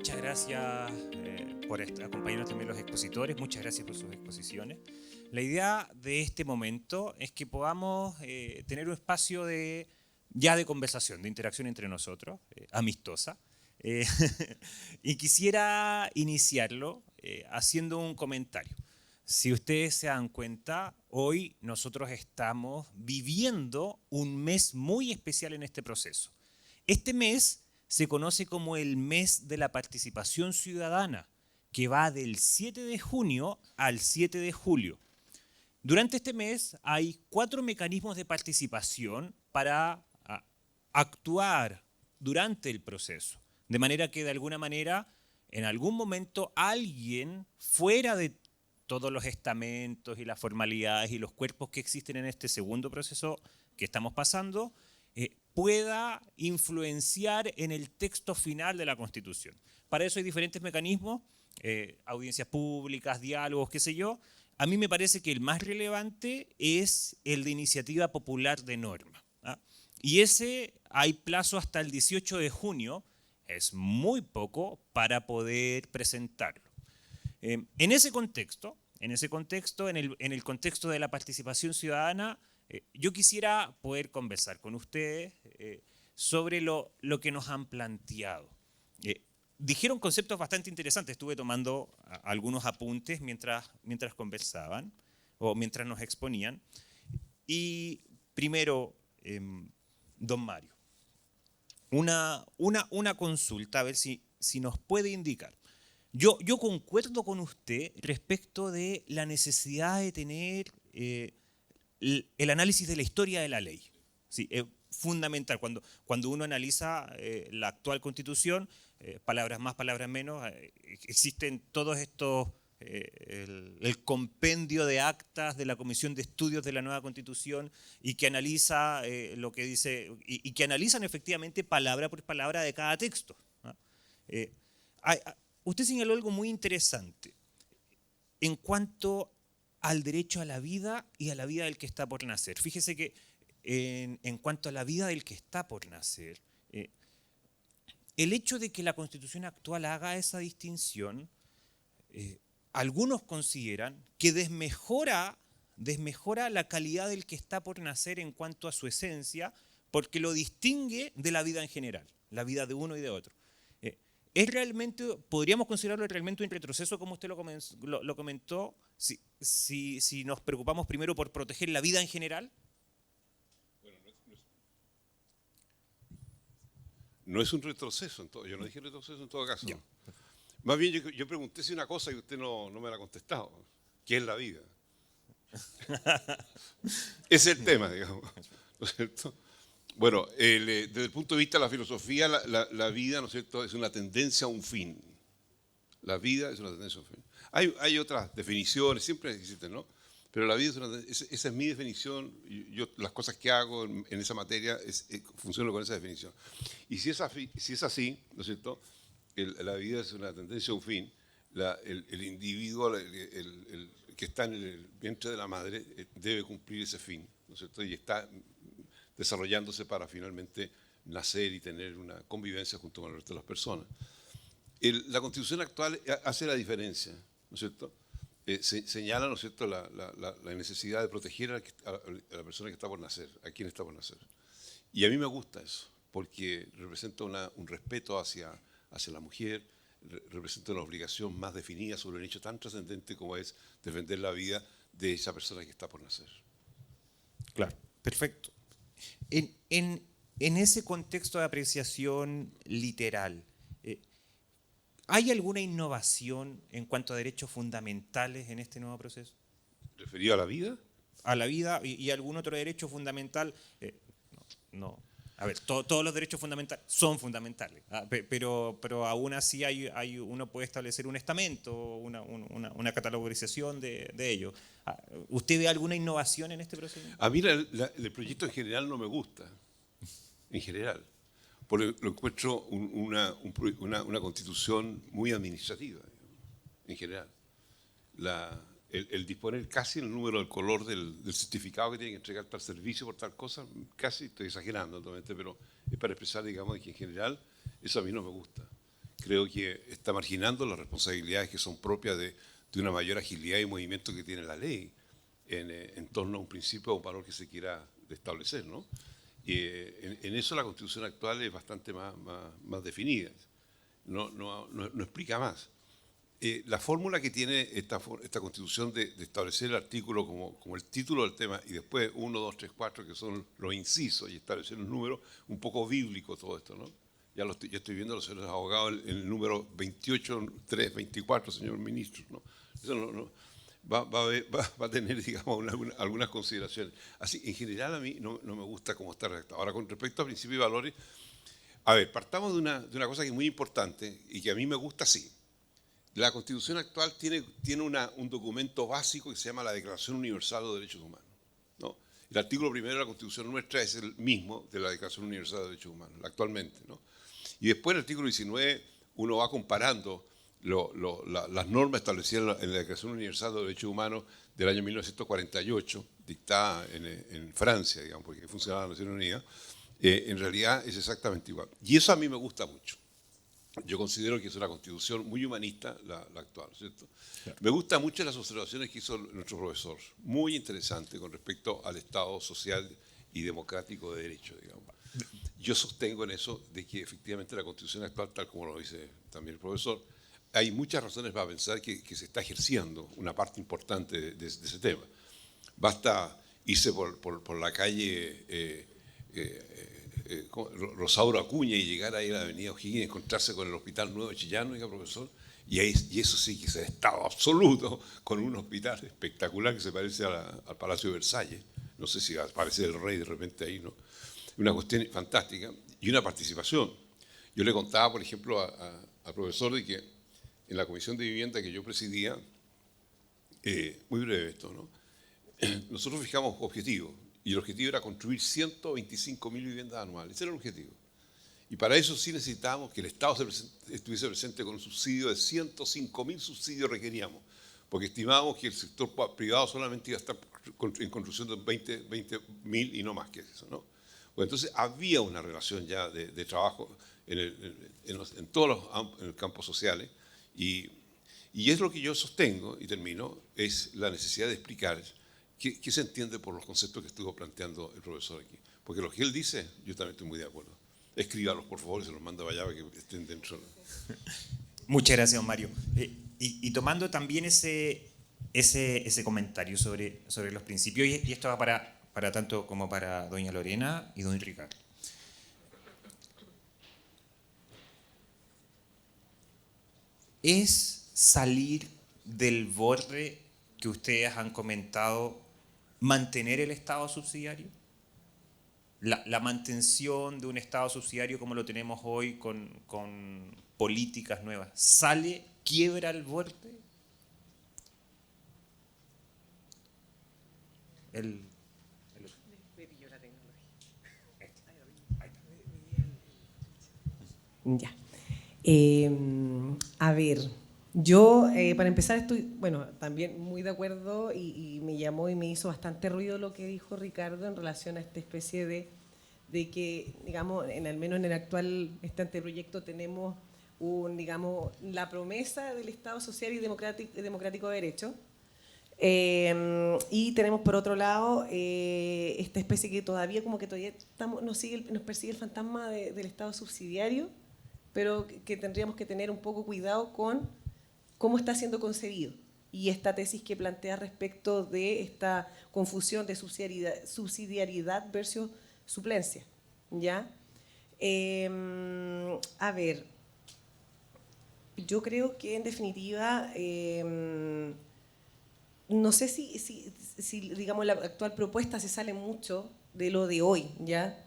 Muchas gracias por acompañarnos también los expositores, muchas gracias por sus exposiciones. La idea de este momento es que podamos tener un espacio ya de conversación, de interacción entre nosotros, amistosa. Eh, y quisiera iniciarlo haciendo un comentario. Si ustedes se dan cuenta, hoy nosotros estamos viviendo un mes muy especial en este proceso. Este mes se conoce como el mes de la participación ciudadana, que va del 7 de junio al 7 de julio. Durante este mes hay 4 mecanismos de participación para actuar durante el proceso, de manera que de alguna manera, en algún momento, alguien fuera de todos los estamentos y las formalidades y los cuerpos que existen en este segundo proceso que estamos pasando, pueda influenciar en el texto final de la Constitución. Para eso hay diferentes mecanismos, audiencias públicas, diálogos, qué sé yo. A mí me parece que el más relevante es el de iniciativa popular de norma. Y ese hay plazo hasta el 18 de junio, es muy poco para poder presentarlo. En ese contexto, en el contexto de la participación ciudadana, yo quisiera poder conversar con ustedes sobre lo que nos han planteado. Dijeron conceptos bastante interesantes, estuve tomando algunos apuntes mientras conversaban o mientras nos exponían. Y primero, don Mario, una consulta, a ver si nos puede indicar. Yo concuerdo con usted respecto de la necesidad de tener el análisis de la historia de la ley. Sí, es fundamental. Cuando uno analiza la actual Constitución, palabras más, palabras menos, existen todos estos, el compendio de actas de la Comisión de Estudios de la nueva Constitución y que analiza lo que dice, y que analizan efectivamente palabra por palabra de cada texto. Usted señaló algo muy interesante en cuanto al derecho a la vida y a la vida del que está por nacer. Fíjese que en cuanto a la vida del que está por nacer, el hecho de que la Constitución actual haga esa distinción, algunos consideran que desmejora la calidad del que está por nacer en cuanto a su esencia, porque lo distingue de la vida en general, la vida de uno y de otro. ¿Es realmente, podríamos considerarlo realmente un retroceso, como usted lo comentó, si nos preocupamos primero por proteger la vida en general? Bueno, no es un retroceso, yo no dije retroceso en todo caso. Ya. Más bien yo pregunté si una cosa y usted no me la ha contestado, ¿qué es la vida? Ese es el tema, digamos, ¿no es cierto? Bueno, desde el punto de vista de la filosofía, la vida, ¿no es cierto?, es una tendencia a un fin. La vida es una tendencia a un fin. Hay otras definiciones, siempre existen, ¿no? Pero la vida esa es mi definición. Las cosas que hago en esa materia funcionan con esa definición. Y si es así, ¿no es cierto?, la vida es una tendencia a un fin. El individuo, el que está en el vientre de la madre, debe cumplir ese fin, ¿no es cierto? Y está desarrollándose para finalmente nacer y tener una convivencia junto con el resto de las personas. La Constitución actual hace la diferencia, ¿no es cierto? Señala, ¿no es cierto?, la necesidad de proteger a la persona que está por nacer, a quien está por nacer. Y a mí me gusta eso, porque representa un respeto hacia la mujer, representa una obligación más definida sobre un hecho tan trascendente como es defender la vida de esa persona que está por nacer. Claro, perfecto. En ese contexto de apreciación literal, ¿hay alguna innovación en cuanto a derechos fundamentales en este nuevo proceso? ¿Referido a la vida? A la vida y algún otro derecho fundamental. No. A ver, todos los derechos fundamentales son fundamentales, pero aún así uno puede establecer un estamento, una categorización de ello. ¿Usted ve alguna innovación en este proceso? A mí el proyecto en general no me gusta, en general, porque lo encuentro una constitución muy administrativa, en general. El disponer casi el número, el color del certificado que tiene que entregar tal servicio por tal cosa, casi estoy exagerando totalmente, pero es para expresar, digamos, que en general eso a mí no me gusta. creo que está marginando las responsabilidades que son propias de una mayor agilidad y movimiento que tiene la ley en torno a un principio o un valor que se quiera establecer, ¿no? Y en eso la Constitución actual es bastante más definida, no explica más. La fórmula que tiene esta Constitución de establecer el artículo como el título del tema y después 1, 2, 3, 4, que son los incisos, y establecer los números, un poco bíblico todo esto, ¿no? Ya estoy viendo a los señores abogados el número 28.324, señor ministro, ¿no? Eso va a tener, digamos, algunas consideraciones. Así, en general a mí no me gusta cómo está redactado. Ahora, con respecto a principios y valores, a ver, partamos de una cosa que es muy importante y que a mí me gusta así. La Constitución actual tiene un documento básico que se llama la Declaración Universal de los Derechos Humanos, ¿no? El artículo primero de la Constitución nuestra es el mismo de la Declaración Universal de los Derechos Humanos, actualmente, ¿no? Y después en el artículo 19 uno va comparando las normas establecidas en la Declaración Universal de los Derechos Humanos del año 1948, dictada en Francia, digamos, porque funcionaba la Nación Unida. En realidad es exactamente igual. Y eso a mí me gusta mucho. Yo considero que es una constitución muy humanista, la actual, ¿cierto? Claro. Me gustan mucho las observaciones que hizo nuestro profesor, muy interesante con respecto al Estado social y democrático de derecho, digamos. Yo sostengo en eso de que efectivamente la constitución actual, tal como lo dice también el profesor, hay muchas razones para pensar que se está ejerciendo una parte importante de ese tema. Basta irse por la calle Rosauro Acuña y llegar ahí a la avenida O'Higgins y encontrarse con el Hospital Nuevo de Chillán, oiga, profesor, y eso sí que es el estado absoluto, con un hospital espectacular que se parece al Palacio de Versalles. No sé si aparece el rey de repente ahí, ¿no? Una cuestión fantástica y una participación. Yo le contaba, por ejemplo, al profesor de que en la comisión de vivienda que yo presidía, muy breve esto, ¿no? Nosotros fijamos objetivos y el objetivo era construir 125.000 viviendas anuales. Ese era el objetivo. Y para eso sí necesitábamos que el Estado estuviese presente con un subsidio de 105.000 subsidios requeríamos, porque estimábamos que el sector privado solamente iba a estar en construcción de 20.000 y no más que eso, ¿no? Pues entonces había una relación ya de trabajo en todos en los campos sociales y es lo que yo sostengo, y termino, es la necesidad de explicar qué se entiende por los conceptos que estuvo planteando el profesor aquí. Porque lo que él dice, yo también estoy muy de acuerdo. Escríbalos, por favor, y se los manda para allá para que estén dentro. Muchas gracias, don Mario. Y tomando también ese comentario sobre los principios, y esto va para tanto como para doña Lorena y don Ricardo. ¿Es salir del borde que ustedes han comentado mantener el Estado subsidiario? La mantención de un Estado subsidiario como lo tenemos hoy con políticas nuevas, quiebra el borde? Ya. A ver, yo para empezar estoy, bueno, también muy de acuerdo y me llamó y me hizo bastante ruido lo que dijo Ricardo en relación a esta especie de que, digamos, al menos en el actual anteproyecto tenemos digamos, la promesa del Estado social y democrático de derecho. Y tenemos por otro lado esta especie que todavía nos persigue el fantasma del Estado subsidiario, pero que tendríamos que tener un poco cuidado con cómo está siendo concebido. Y esta tesis que plantea respecto de esta confusión de subsidiariedad versus suplencia, ¿ya? A ver, yo creo que en definitiva, no sé si digamos la actual propuesta se sale mucho de lo de hoy, ¿ya?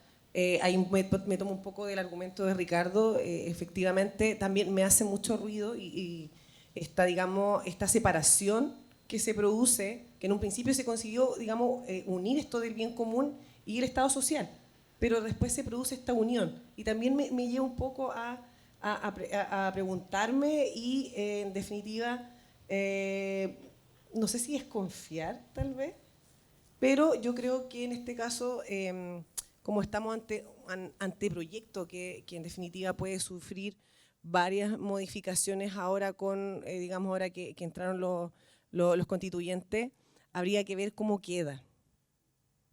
Ahí me tomo un poco del argumento de Ricardo, efectivamente también me hace mucho ruido y digamos, esta separación que se produce, que en un principio se consiguió, digamos, unir esto del bien común y el Estado social, pero después se produce esta unión y también me lleva un poco a preguntarme y en definitiva, no sé si es confiar tal vez, pero yo creo que en este caso, como estamos ante proyecto que en definitiva puede sufrir varias modificaciones ahora con, digamos, ahora que entraron los constituyentes, habría que ver cómo queda.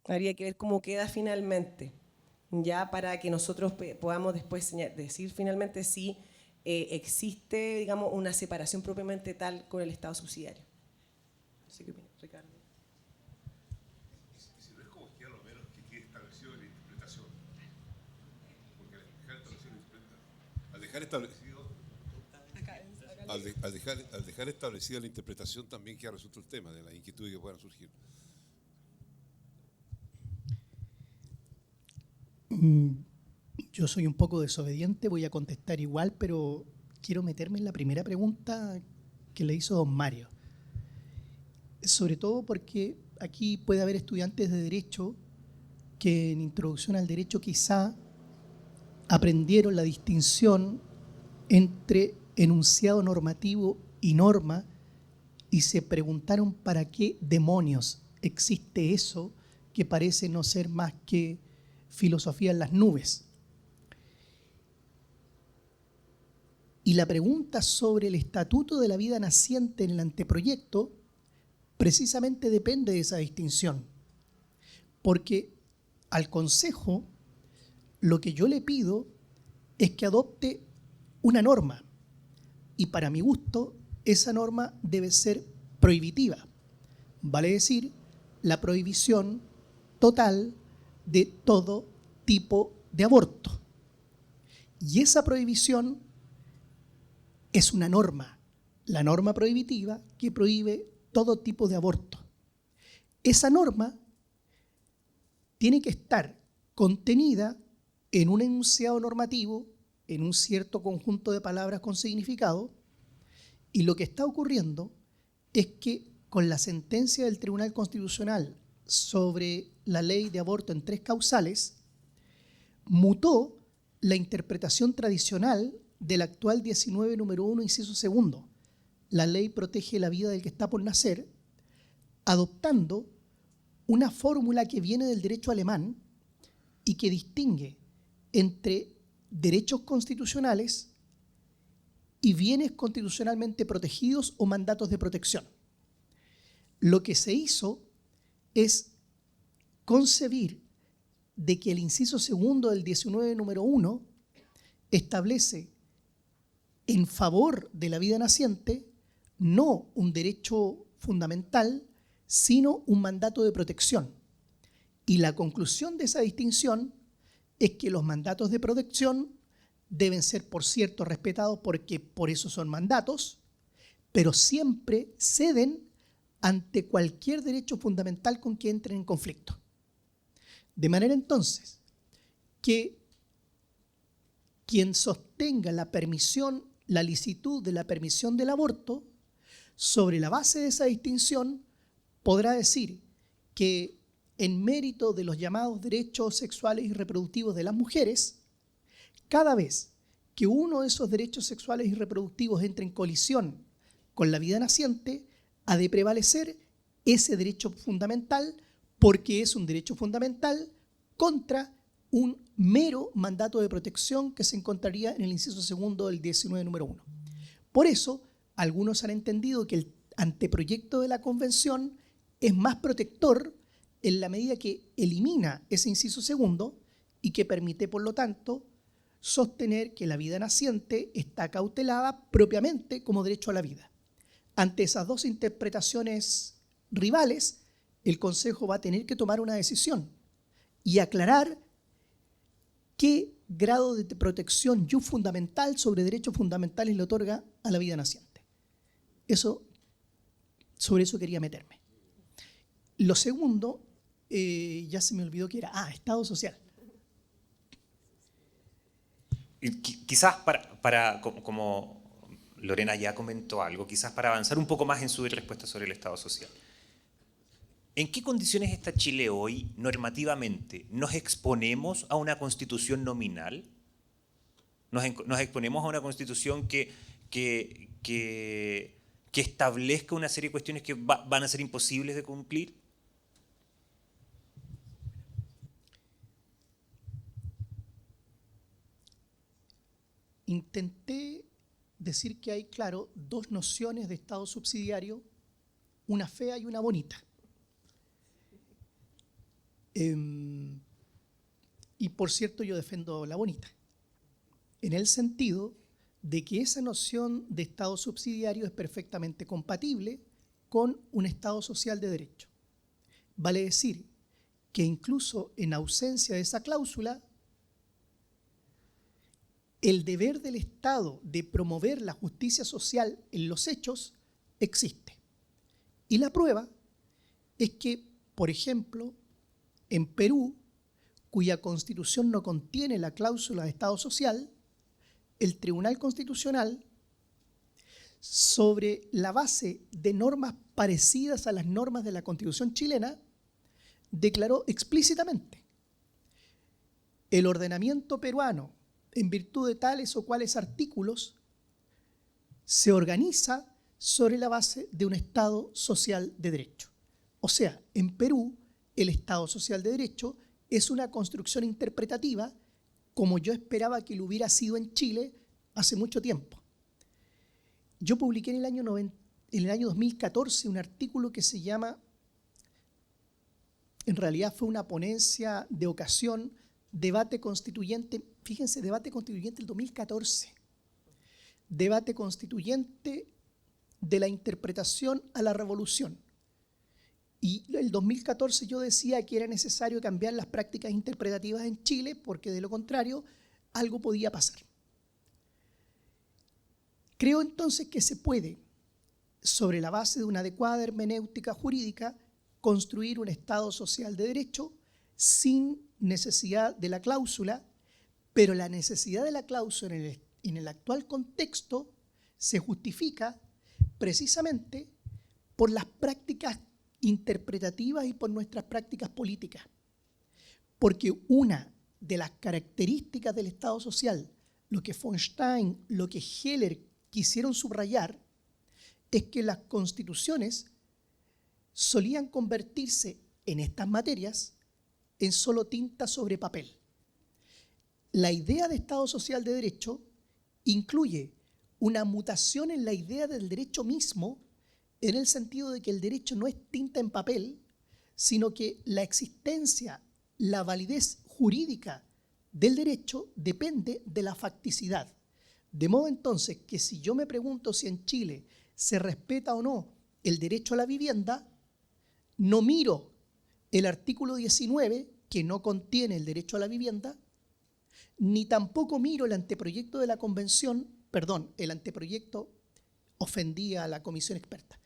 Habría que ver cómo queda finalmente, ya para que nosotros podamos después decir finalmente si existe, digamos, una separación propiamente tal con el Estado subsidiario. Así que, Ricardo. Si no es como queda, lo menos que quede establecido en la interpretación. Porque al dejar establecido al dejar establecida la interpretación también queda resuelto el tema de las inquietudes que puedan surgir. Yo soy un poco desobediente, voy a contestar igual, pero quiero meterme en la primera pregunta que le hizo don Mario. Sobre todo porque aquí puede haber estudiantes de Derecho que en Introducción al Derecho quizá aprendieron la distinción entre enunciado normativo y norma y se preguntaron para qué demonios existe eso que parece no ser más que filosofía en las nubes. Y la pregunta sobre el estatuto de la vida naciente en el anteproyecto precisamente depende de esa distinción. Porque al Consejo lo que yo le pido es que adopte una norma. Y para mi gusto, esa norma debe ser prohibitiva. Vale decir, la prohibición total de todo tipo de aborto. Y esa prohibición es una norma, la norma prohibitiva que prohíbe todo tipo de aborto. Esa norma tiene que estar contenida en un enunciado normativo, en un cierto conjunto de palabras con significado, y lo que está ocurriendo es que con la sentencia del Tribunal Constitucional sobre la ley de aborto en 3 causales, mutó la interpretación tradicional del actual 19 número 1, inciso segundo. La ley protege la vida del que está por nacer, adoptando una fórmula que viene del derecho alemán y que distingue entre derechos constitucionales y bienes constitucionalmente protegidos o mandatos de protección. Lo que se hizo es concebir de que el inciso segundo del 19 número 1 establece en favor de la vida naciente no un derecho fundamental, sino un mandato de protección. Y la conclusión de esa distinción es que los mandatos de protección deben ser, por cierto, respetados porque por eso son mandatos, pero siempre ceden ante cualquier derecho fundamental con que entren en conflicto. De manera entonces que quien sostenga la permisión, la licitud de la permisión del aborto, sobre la base de esa distinción, podrá decir que en mérito de los llamados derechos sexuales y reproductivos de las mujeres, cada vez que uno de esos derechos sexuales y reproductivos entre en colisión con la vida naciente, ha de prevalecer ese derecho fundamental porque es un derecho fundamental contra un mero mandato de protección que se encontraría en el inciso segundo del 19 número 1. Por eso, algunos han entendido que el anteproyecto de la Convención es más protector en la medida que elimina ese inciso segundo y que permite, por lo tanto, sostener que la vida naciente está cautelada propiamente como derecho a la vida. Ante esas dos interpretaciones rivales, el Consejo va a tener que tomar una decisión y aclarar qué grado de protección fundamental sobre derechos fundamentales le otorga a la vida naciente. Sobre eso quería meterme. Lo segundo, ya se me olvidó que era, Estado social. Y quizás como Lorena ya comentó algo, quizás para avanzar un poco más en su respuesta sobre el Estado social. ¿En qué condiciones está Chile hoy normativamente? ¿Nos exponemos a una constitución nominal? ¿Nos exponemos a una constitución que establezca una serie de cuestiones que van a ser imposibles de cumplir? intenté decir que hay, claro, dos nociones de Estado subsidiario, una fea y una bonita. Y por cierto, yo defiendo la bonita, en el sentido de que esa noción de Estado subsidiario es perfectamente compatible con un Estado social de derecho. Vale decir que incluso en ausencia de esa cláusula, el deber del Estado de promover la justicia social en los hechos existe. Y la prueba es que, por ejemplo, en Perú, cuya constitución no contiene la cláusula de Estado social, el Tribunal Constitucional, sobre la base de normas parecidas a las normas de la Constitución chilena, declaró explícitamente: el ordenamiento peruano, en virtud de tales o cuales artículos, se organiza sobre la base de un Estado social de derecho. O sea, en Perú, el Estado social de derecho es una construcción interpretativa como yo esperaba que lo hubiera sido en Chile hace mucho tiempo. Yo publiqué en el año 2014 un artículo que se llama, en realidad fue una ponencia de ocasión, debate constituyente, fíjense, debate constituyente del 2014, debate constituyente de la interpretación a la revolución. Y el 2014 yo decía que era necesario cambiar las prácticas interpretativas en Chile porque de lo contrario algo podía pasar. Creo entonces que se puede, sobre la base de una adecuada hermenéutica jurídica, construir un Estado social de derecho sin necesidad de la cláusula, pero la necesidad de la cláusula en el actual contexto se justifica precisamente por las prácticas interpretativas y por nuestras prácticas políticas. Porque una de las características del Estado social, lo que von Stein, lo que Heller quisieron subrayar, es que las constituciones solían convertirse en estas materias en solo tinta sobre papel. La idea de Estado social de derecho incluye una mutación en la idea del derecho mismo, en el sentido de que el derecho no es tinta en papel, sino que la existencia, la validez jurídica del derecho depende de la facticidad. De modo entonces que si yo me pregunto si en Chile se respeta o no el derecho a la vivienda, no miro el artículo 19, que no contiene el derecho a la vivienda, ni tampoco miro el anteproyecto de la convención, el anteproyecto ofendía a la comisión experta.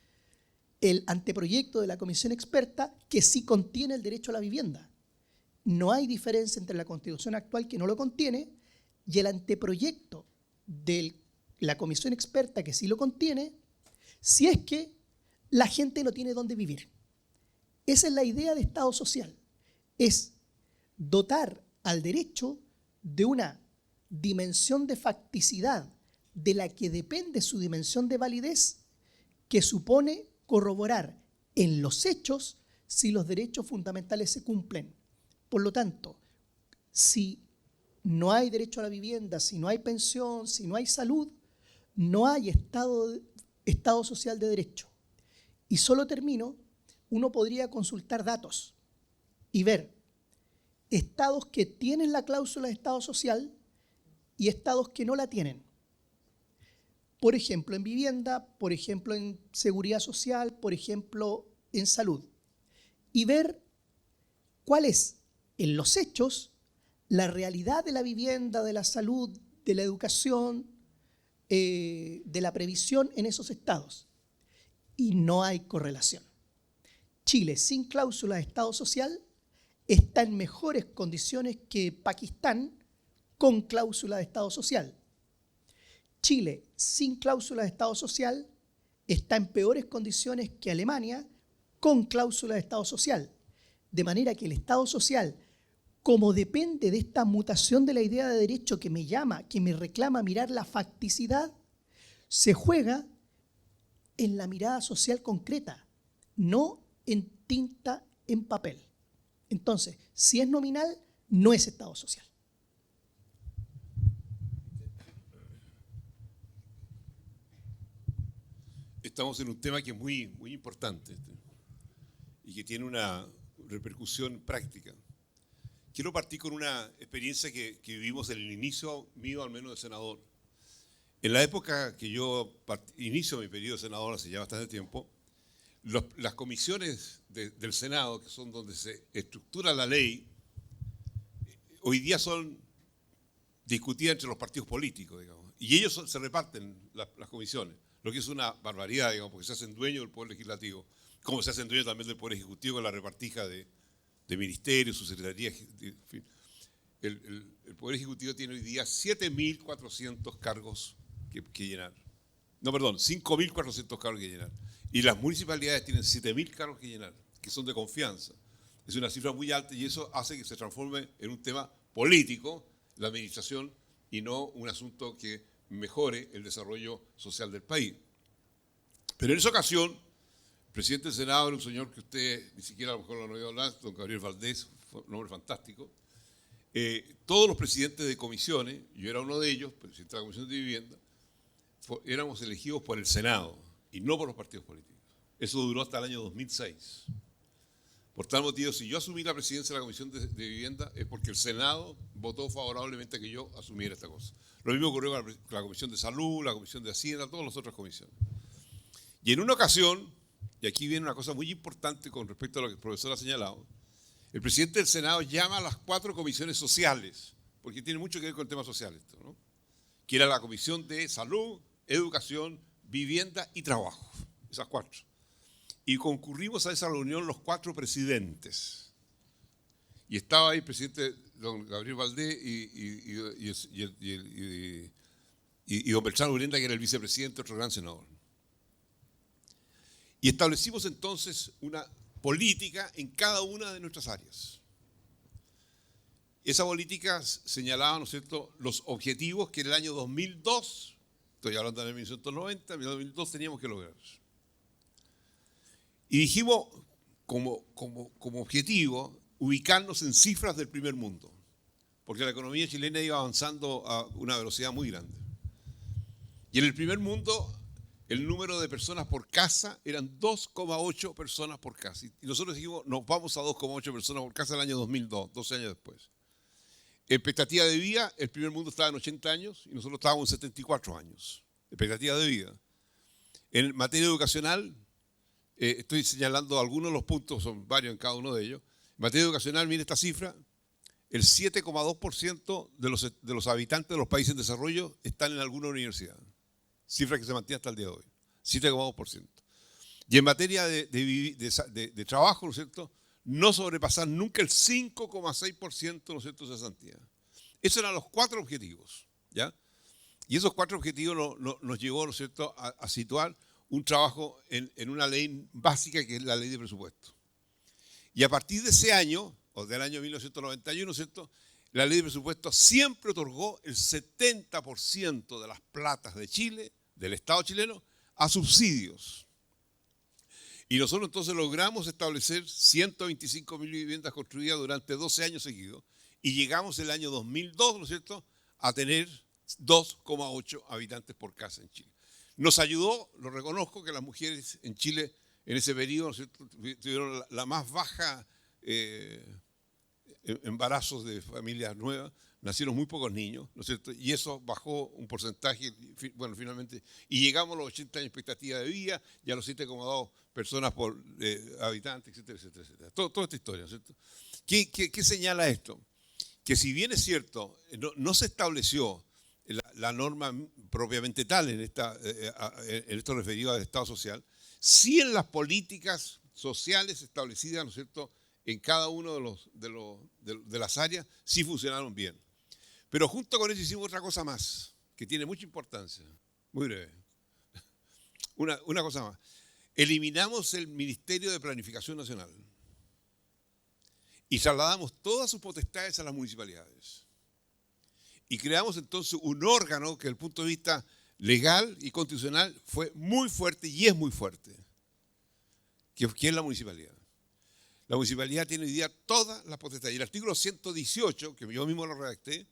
El anteproyecto de la comisión experta que sí contiene el derecho a la vivienda. No hay diferencia entre la Constitución actual, que no lo contiene, y el anteproyecto de la comisión experta que sí lo contiene, si es que la gente no tiene dónde vivir. Esa es la idea de Estado social. Es dotar al derecho de una dimensión de facticidad de la que depende su dimensión de validez, que supone corroborar en los hechos si los derechos fundamentales se cumplen. Por lo tanto, si no hay derecho a la vivienda, si no hay pensión, si no hay salud, no hay Estado social de derecho. Y solo termino, uno podría consultar datos y ver estados que tienen la cláusula de Estado social y estados que no la tienen. Por ejemplo, en vivienda, por ejemplo, en seguridad social, por ejemplo, en salud. Y ver cuál es, en los hechos, la realidad de la vivienda, de la salud, de la educación, de la previsión en esos estados. Y no hay correlación. Chile, sin cláusula de Estado social, está en mejores condiciones que Pakistán con cláusula de Estado social. Chile, sin cláusula de Estado social, está en peores condiciones que Alemania con cláusula de Estado social. De manera que el Estado social, como depende de esta mutación de la idea de derecho que me reclama mirar la facticidad, se juega en la mirada social concreta, no en tinta en papel. Entonces, si es nominal, no es Estado social. estamos en un tema que es muy, muy importante y que tiene una repercusión práctica. Quiero partir con una experiencia que vivimos en el inicio mío, al menos de senador. En la época que yo inicio mi periodo de senador, hace ya bastante tiempo, las comisiones del Senado, que son donde se estructura la ley, hoy día son discutidas entre los partidos políticos, digamos, y ellos se reparten las comisiones, lo que es una barbaridad, digamos, porque se hacen dueños del Poder Legislativo, como se hacen dueños también del Poder Ejecutivo con la repartija de ministerios, subsecretarías, en fin. El Poder Ejecutivo tiene hoy día 7.400 cargos que llenar. No, perdón, 5.400 cargos que llenar. Y las municipalidades tienen 7.000 cargos que llenar, que son de confianza. Es una cifra muy alta y eso hace que se transforme en un tema político, la administración, y no un asunto que mejore el desarrollo social del país. Pero en esa ocasión, el presidente del Senado era un señor que usted ni siquiera a lo mejor lo han oído hablar, don Gabriel Valdés, fue un hombre fantástico. Todos los presidentes de comisiones, yo era uno de ellos, presidente de la Comisión de Vivienda, éramos elegidos por el Senado y no por los partidos políticos. Eso duró hasta el año 2006. Por tal motivo, si yo asumí la presidencia de la Comisión de Vivienda es porque el Senado votó favorablemente a que yo asumiera esta cosa. Lo mismo ocurrió con la Comisión de Salud, la Comisión de Hacienda, todas las otras comisiones. Y en una ocasión, y aquí viene una cosa muy importante con respecto a lo que el profesor ha señalado, el presidente del Senado llama a las 4 comisiones sociales, porque tiene mucho que ver con el tema social esto, ¿no? Que era la Comisión de Salud, Educación, Vivienda y Trabajo, esas 4. Y concurrimos a esa reunión los 4 presidentes. Y estaba ahí el presidente don Gabriel Valdés y don Beltrán Urenda, que era el vicepresidente, otro gran senador. Y establecimos entonces una política en cada una de nuestras áreas. Esa política señalaba, ¿no es cierto?, los objetivos que en el año 2002, estoy hablando de 1990, en el 2002 teníamos que lograr. Y dijimos como objetivo ubicarnos en cifras del primer mundo, porque la economía chilena iba avanzando a una velocidad muy grande. Y en el primer mundo el número de personas por casa eran 2,8 personas por casa. Y nosotros dijimos, nos vamos a 2,8 personas por casa el año 2002, 12 años después. Expectativa de vida, el primer mundo estaba en 80 años y nosotros estábamos en 74 años. Expectativa de vida. En materia educacional, estoy señalando algunos de los puntos, son varios en cada uno de ellos. En materia educacional, mire esta cifra, el 7,2% de los habitantes de los países en desarrollo están en alguna universidad. Cifra que se mantiene hasta el día de hoy, 7,2%. Y en materia de trabajo, ¿no es cierto?, no sobrepasar nunca el 5,6%, ¿no es cierto?, de cesantía. Esos eran los 4 objetivos, ¿ya? Y esos 4 objetivos nos llevó, ¿no es cierto?, a situar un trabajo en una ley básica que es la ley de presupuesto. Y a partir de ese año, o del año 1991, ¿no es cierto?, la ley de presupuesto siempre otorgó el 70% de las platas de Chile, del Estado chileno, a subsidios. Y nosotros entonces logramos establecer 125.000 viviendas construidas durante 12 años seguidos y llegamos el año 2002, ¿no es cierto?, a tener 2,8 habitantes por casa en Chile. Nos ayudó, lo reconozco, que las mujeres en Chile en ese periodo, ¿no es cierto?, tuvieron la más baja embarazos de familias nuevas, nacieron muy pocos niños, ¿no es cierto? Y eso bajó un porcentaje, bueno, finalmente, y llegamos a los 80 años de expectativa de vida y a los 7,2 personas por habitante, etcétera, etcétera, etcétera. Toda esta historia, ¿no es cierto? ¿Qué señala esto? Que si bien es cierto, no se estableció la norma propiamente tal en esto referido al Estado social, sí en las políticas sociales establecidas, ¿no es cierto?, en cada uno de las áreas, sí funcionaron bien. Pero junto con eso hicimos otra cosa más, que tiene mucha importancia, muy breve. Una cosa más. Eliminamos el Ministerio de Planificación Nacional y trasladamos todas sus potestades a las municipalidades. Y creamos entonces un órgano que desde el punto de vista legal y constitucional fue muy fuerte y es muy fuerte, que es la municipalidad. La municipalidad tiene hoy día todas las potestades. Y el artículo 118, que yo mismo lo redacté,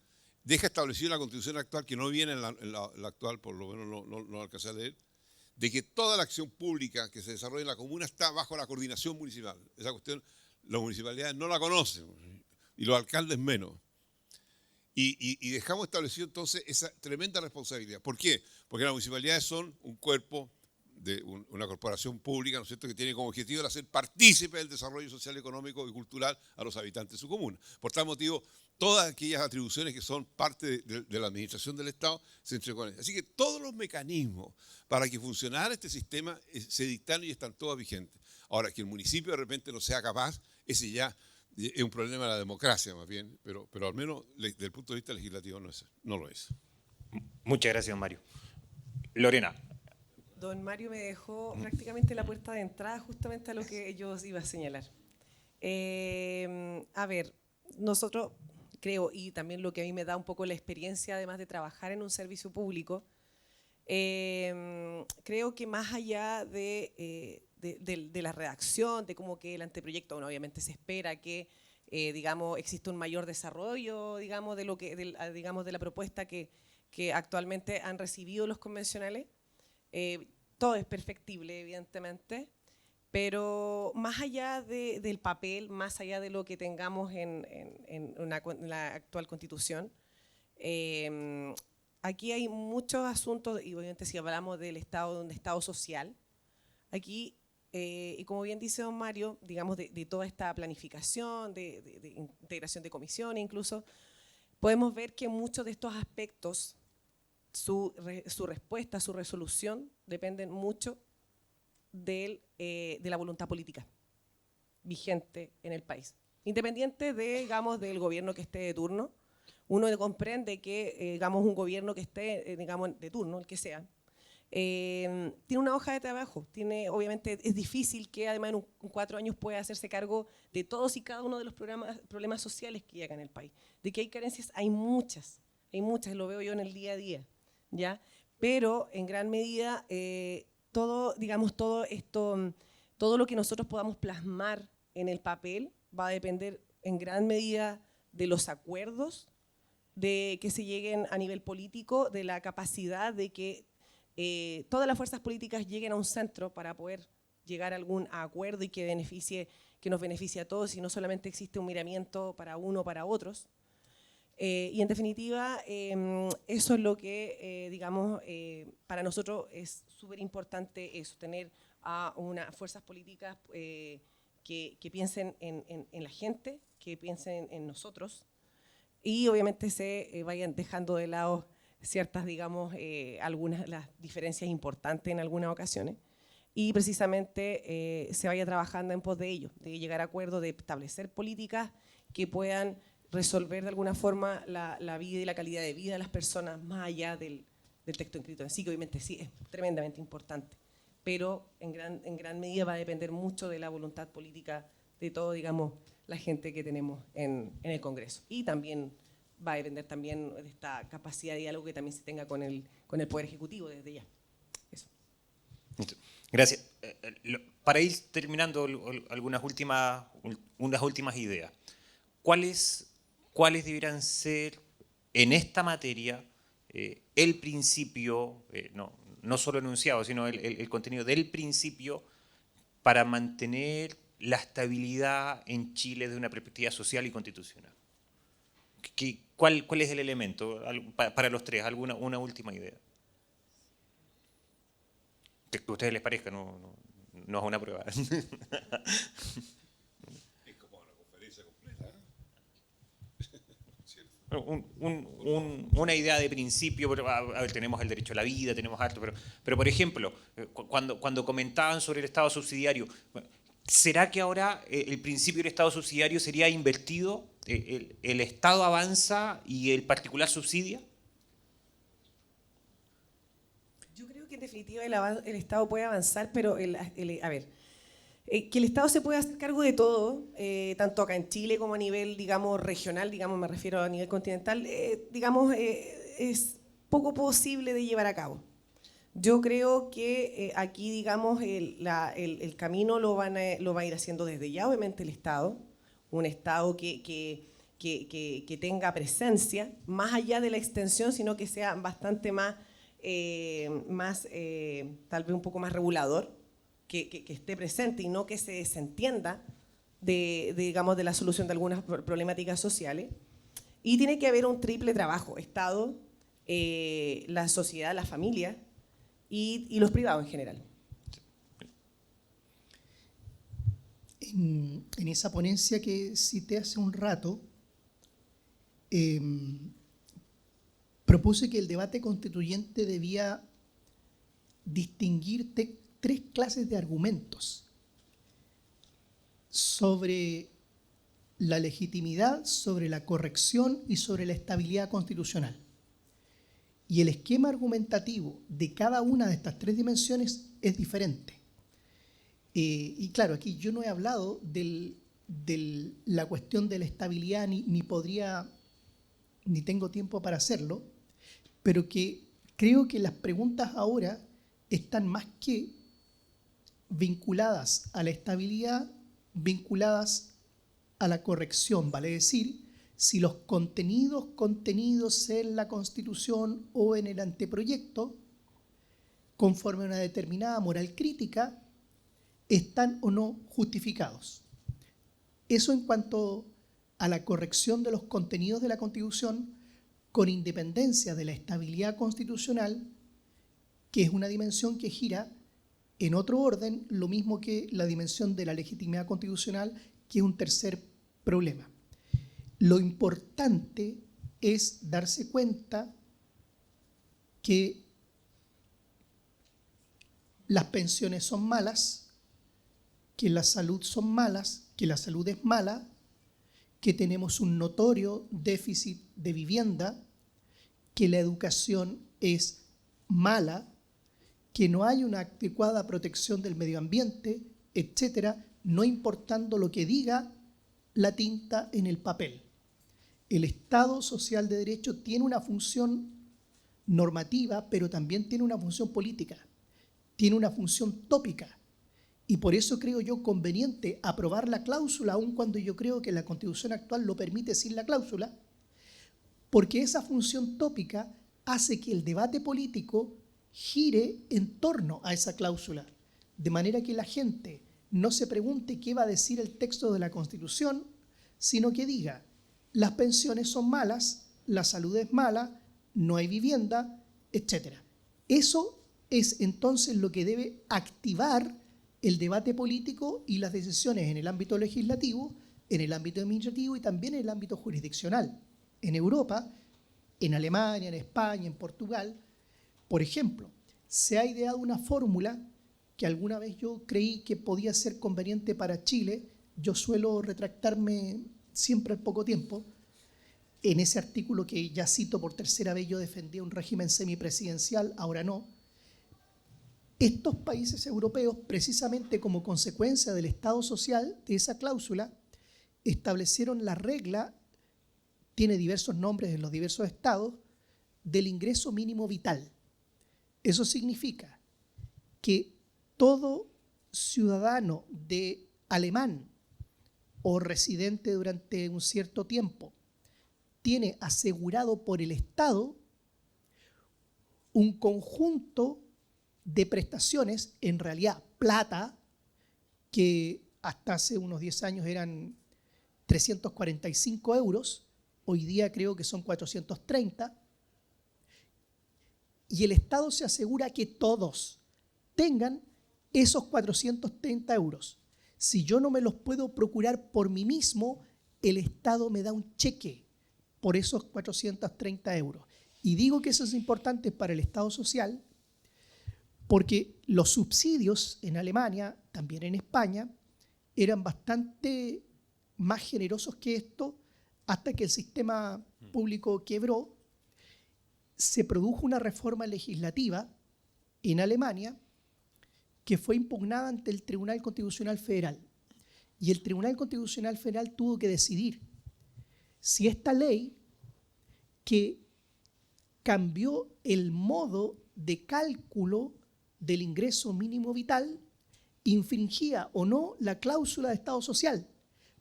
deja establecido en la Constitución actual, que no viene en la actual, por lo menos no alcancé a leer, de que toda la acción pública que se desarrolla en la comuna está bajo la coordinación municipal. Esa cuestión las municipalidades no la conocen y los alcaldes menos. Y dejamos establecido entonces esa tremenda responsabilidad. ¿Por qué? Porque las municipalidades son un cuerpo de una corporación pública, ¿no es cierto?, que tiene como objetivo el hacer partícipe del desarrollo social, económico y cultural a los habitantes de su comuna. Por tal motivo, todas aquellas atribuciones que son parte de la administración del Estado se entregan. Así que todos los mecanismos para que funcionara este sistema se dictaron y están todas vigentes. Ahora, que el municipio de repente no sea capaz, ese ya es un problema de la democracia más bien, pero al menos desde el punto de vista legislativo no lo es. Muchas gracias, Mario. Lorena. Don Mario me dejó prácticamente la puerta de entrada justamente a lo que yo iba a señalar. A ver, nosotros creo, y también lo que a mí me da un poco la experiencia, además de trabajar en un servicio público, creo que más allá de la redacción, de cómo que el anteproyecto, bueno, obviamente se espera que, digamos, exista un mayor desarrollo, digamos, digamos, de la propuesta que actualmente han recibido los convencionales. Todo es perfectible, evidentemente, pero más allá del papel, más allá de lo que tengamos en la actual Constitución, aquí hay muchos asuntos, y obviamente si hablamos del Estado, de un Estado social, aquí, y como bien dice don Mario, digamos, de toda esta planificación, de integración de comisiones incluso, podemos ver que muchos de estos aspectos, su respuesta, su resolución, dependen mucho de la voluntad política vigente en el país. Independiente digamos, del gobierno que esté de turno, uno comprende que, digamos, un gobierno que esté, digamos, de turno, el que sea, tiene una hoja de trabajo. Obviamente es difícil que además en 4 años pueda hacerse cargo de todos y cada uno de los problemas sociales que hay acá en el país. De que hay carencias, hay muchas, lo veo yo en el día a día, ¿ya? Pero en gran medida todo lo que nosotros podamos plasmar en el papel va a depender en gran medida de los acuerdos de que se lleguen a nivel político, de la capacidad de que todas las fuerzas políticas lleguen a un centro para poder llegar a algún acuerdo y que nos beneficie a todos y no solamente existe un miramiento para uno o para otros. Y en definitiva, eso es lo que, digamos, para nosotros es súper importante, es tener a unas fuerzas políticas que piensen en la gente, que piensen en nosotros y obviamente se vayan dejando de lado ciertas, digamos, algunas las diferencias importantes en algunas ocasiones y precisamente se vaya trabajando en pos de ello, de llegar a acuerdos, de establecer políticas que puedan resolver de alguna forma la vida y la calidad de vida de las personas más allá del texto escrito en sí, que obviamente sí es tremendamente importante, pero en gran medida va a depender mucho de la voluntad política de todo, digamos, la gente que tenemos en el Congreso. Y también va a depender también de esta capacidad de diálogo que también se tenga con el Poder Ejecutivo desde ya. Eso. Gracias. Para ir terminando unas últimas ideas, ¿cuáles deberán ser en esta materia el principio, no solo enunciado, sino el contenido del principio para mantener la estabilidad en Chile desde una perspectiva social y constitucional? ¿Cuál es el elemento para los tres? Una última idea. Que a ustedes les parezca, no es una prueba. Es como una conferencia completa. Una idea de principio, pero, a ver, tenemos el derecho a la vida, tenemos harto, pero por ejemplo, cuando comentaban sobre el Estado subsidiario, ¿será que ahora el principio del Estado subsidiario sería invertido? ¿El Estado avanza y el particular subsidia? Yo creo que en definitiva el Estado puede avanzar, pero a ver, que el Estado se pueda hacer cargo de todo, tanto acá en Chile como a nivel, digamos, regional, digamos, me refiero a nivel continental, digamos, es poco posible de llevar a cabo. Yo creo que aquí, digamos, el camino lo va a ir haciendo desde ya, obviamente, el Estado, un Estado que tenga presencia, más allá de la extensión, sino que sea bastante más tal vez un poco más regulador, que esté presente y no que se desentienda digamos, de la solución de algunas problemáticas sociales. Y tiene que haber un triple trabajo: Estado, la sociedad, la familia y los privados en general. En esa ponencia que cité hace un rato, propuse que el debate constituyente debía distinguir tres clases de argumentos sobre la legitimidad, sobre la corrección y sobre la estabilidad constitucional. Y el esquema argumentativo de cada una de estas tres dimensiones es diferente. Y claro, aquí yo no he hablado de la cuestión de la estabilidad, ni tengo tiempo para hacerlo, pero que creo que las preguntas ahora están más que vinculadas a la estabilidad, vinculadas a la corrección, vale decir, si los contenidos en la Constitución o en el anteproyecto, conforme a una determinada moral crítica, están o no justificados. Eso en cuanto a la corrección de los contenidos de la Constitución, con independencia de la estabilidad constitucional, que es una dimensión que gira en otro orden, lo mismo que la dimensión de la legitimidad constitucional, que es un tercer problema. Lo importante es darse cuenta que las pensiones son malas, que la salud son malas, que la salud es mala, que tenemos un notorio déficit de vivienda, que la educación es mala, que no hay una adecuada protección del medio ambiente, etcétera, no importando lo que diga la tinta en el papel. El Estado social de derecho tiene una función normativa, pero también tiene una función política, tiene una función tópica. Y por eso creo yo conveniente aprobar la cláusula, aun cuando yo creo que la Constitución actual lo permite sin la cláusula, porque esa función tópica hace que el debate político gire en torno a esa cláusula, de manera que la gente no se pregunte qué va a decir el texto de la Constitución, sino que diga: las pensiones son malas, la salud es mala, no hay vivienda, etc. Eso es entonces lo que debe activar el debate político y las decisiones en el ámbito legislativo, en el ámbito administrativo y también en el ámbito jurisdiccional. En Europa, en Alemania, en España, en Portugal, por ejemplo, se ha ideado una fórmula que alguna vez yo creí que podía ser conveniente para Chile. Yo suelo retractarme siempre al poco tiempo. En ese artículo que ya cito por tercera vez, yo defendía un régimen semipresidencial, ahora no. Estos países europeos, precisamente como consecuencia del Estado social, de esa cláusula, establecieron la regla, tiene diversos nombres en los diversos estados, del ingreso mínimo vital. Eso significa que todo ciudadano alemán o residente durante un cierto tiempo tiene asegurado por el Estado un conjunto de prestaciones, en realidad plata, que hasta hace unos 10 años eran 345 euros, hoy día creo que son 430, y el Estado se asegura que todos tengan esos 430 euros. Si yo no me los puedo procurar por mí mismo, el Estado me da un cheque por esos 430 euros. Y digo que eso es importante para el Estado social, porque los subsidios en Alemania, también en España, eran bastante más generosos que esto, hasta que el sistema público quebró. Se produjo una reforma legislativa en Alemania que fue impugnada ante el Tribunal Constitucional Federal. Y el Tribunal Constitucional Federal tuvo que decidir si esta ley, que cambió el modo de cálculo del ingreso mínimo vital, infringía o no la cláusula de Estado social,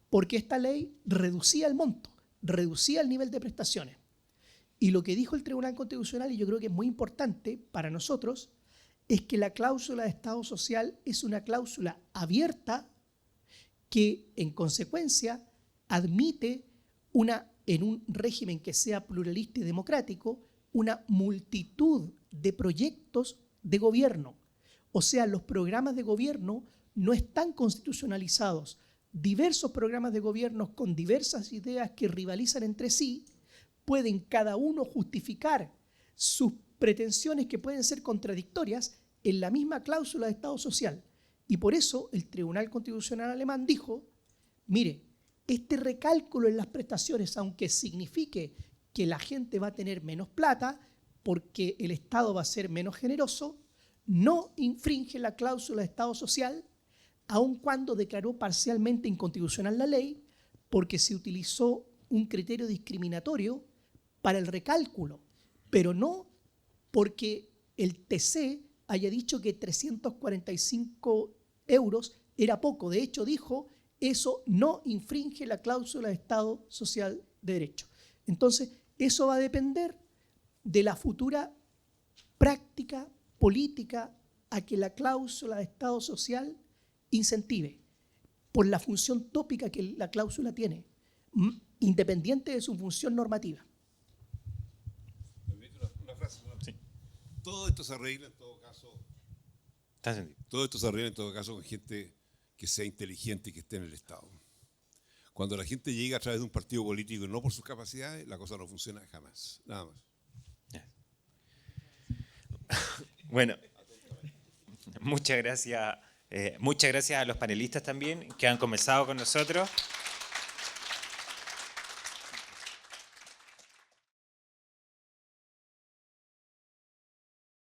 porque esta ley reducía el monto, reducía el nivel de prestaciones. Y lo que dijo el Tribunal Constitucional, y yo creo que es muy importante para nosotros, es que la cláusula de Estado social es una cláusula abierta que, en consecuencia, admite en un régimen que sea pluralista y democrático, una multitud de proyectos de gobierno. O sea, los programas de gobierno no están constitucionalizados. Diversos programas de gobierno con diversas ideas que rivalizan entre sí pueden cada uno justificar sus pretensiones que pueden ser contradictorias en la misma cláusula de Estado social. Y por eso el Tribunal Constitucional alemán dijo, mire, este recálculo en las prestaciones, aunque signifique que la gente va a tener menos plata porque el Estado va a ser menos generoso, no infringe la cláusula de Estado social, aun cuando declaró parcialmente inconstitucional la ley, porque se utilizó un criterio discriminatorio para el recálculo, pero no porque el TC haya dicho que 345 euros era poco. De hecho, dijo, eso no infringe la cláusula de Estado social de derecho. Entonces, eso va a depender de la futura práctica política a que la cláusula de Estado social incentive, por la función tópica que la cláusula tiene, independiente de su función normativa. Una frase. Sí. Todo esto se arregla en todo caso. Está entendido. Todo esto se arregla en todo caso con gente que sea inteligente y que esté en el Estado. Cuando la gente llega a través de un partido político y no por sus capacidades, la cosa no funciona jamás. Nada más. Bueno, muchas gracias a los panelistas también que han conversado con nosotros.